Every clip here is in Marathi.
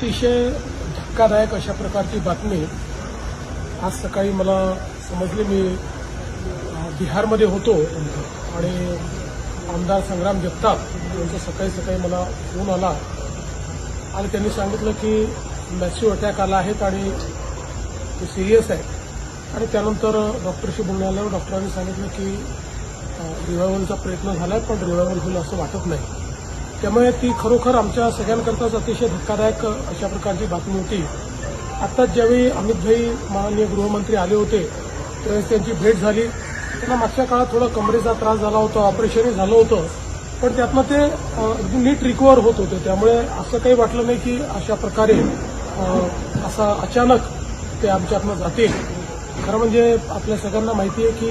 अतिशय धक्कादायक अशा प्रकारची बातमी आज सकाळी मला समजली. मी बिहारमध्ये होतो आणि आमदार संग्राम जगताप यांचा सकाळी सकाळी मला फोन आला आणि त्यांनी सांगितलं की मॅसिव्ह अटॅक आला आहे आणि ते सिरियस आहे. आणि त्यानंतर डॉक्टरशी बोलणं आल्यावर डॉक्टरांनी सांगितलं की रिव्हायवलचा प्रयत्न झाला आहे, पण रिव्हायवल होईल असं वाटत नाही. त्यामुळे ती खरोखर आमच्या सगळ्यांकरताच अतिशय धक्कादायक अशा प्रकारची बातमी होती. आत्ताच ज्यावेळी अमित भाई माननीय गृहमंत्री आले होते त्यावेळेस त्यांची भेट झाली. त्यांना मागच्या काळात थोडा कमरेचा त्रास झाला होता, ऑपरेशनही झालं होतं, पण त्यातनं ते अगदी नीट रिकव्हर होत होते. त्यामुळे असं काही वाटलं नाही की अशा प्रकारे असा अचानक ते आमच्यातनं जातील. खरं म्हणजे आपल्या सगळ्यांना माहिती आहे की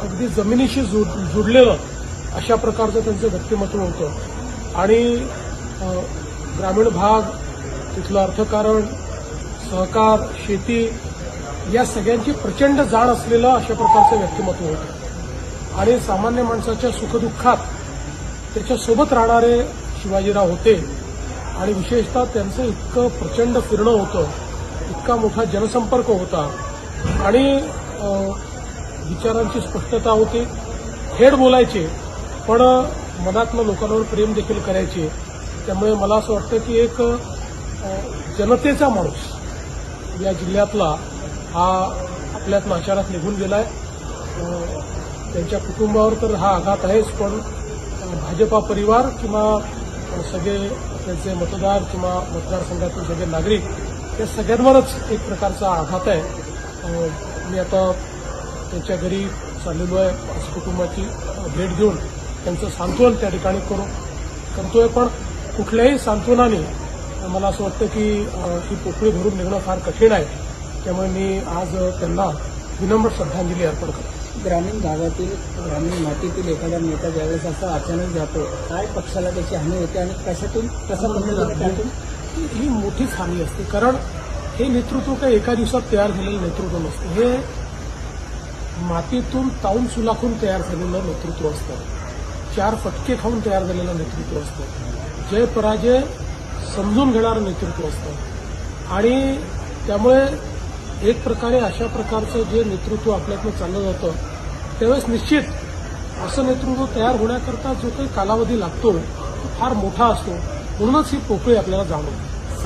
अगदी जमिनीशी जुडलेलं अशा प्रकारचं त्यांचं व्यक्तिमत्व होतं आणि ग्रामीण भाग, तिथलं अर्थकारण, सहकार, शेती या सगळ्यांची प्रचंड जाण असलेलं अशा प्रकारचं व्यक्तिमत्व होतं. आणि सामान्य माणसाच्या सुखदुःखात त्याच्यासोबत राहणारे शिवाजीराव होते. आणि विशेषतः त्यांचं इतकं प्रचंड फिरणं होतं, इतका मोठा जनसंपर्क होता आणि विचारांची स्पष्टता होती. थेट बोलायचे, पण मनातलं लोकांवर प्रेम देखील करायचे. त्यामुळे मला असं वाटतं की एक जनतेचा माणूस या जिल्ह्यातला हा आपल्यातनं अचानक निघून गेलाय. त्यांच्या कुटुंबावर तर हा आघात आहेच, पण भाजपा परिवार किंवा सगळे त्यांचे मतदार किंवा मतदारसंघातील सगळे नागरिक या सगळ्यांवरच एक प्रकारचा आघात आहे. मी आता त्यांच्या घरी चाललेलो आहे. आज कुटुंबाची भेट घेऊन त्यांचं सांत्वन त्या ठिकाणी करतोय. पण कुठल्याही सांत्वनाने मला असं वाटतं की ही पोकळी भरून निघणं फार कठीण आहे. त्यामुळे मी आज त्यांना विनम्र श्रद्धांजली अर्पण करतो. ग्रामीण भागातील, ग्रामीण मातीतील एखादा नेता ज्यावेळेस असा अचानक जातो, काय पक्षाला त्याची हानी होते आणि कसा ही मोठीच हानी असते. कारण हे नेतृत्व काही एका दिवसात तयार झालेलं नेतृत्व नसतं. हे मातीतून ताऊन सुलाखून तयार झालेलं नेतृत्व असतं. 4 फटके खाऊन तयार झालेलं नेतृत्व असतं. जय पराजय समजून घेणारं नेतृत्व असतं. आणि त्यामुळे एक प्रकारे अशा प्रकारचं जे नेतृत्व आपल्यातनं चाललं जातं त्यावेळेस निश्चित असं नेतृत्व तयार होण्याकरता जो काही कालावधी लागतो तो फार मोठा असतो. म्हणूनच ही पोकळी आपल्याला जाणवते.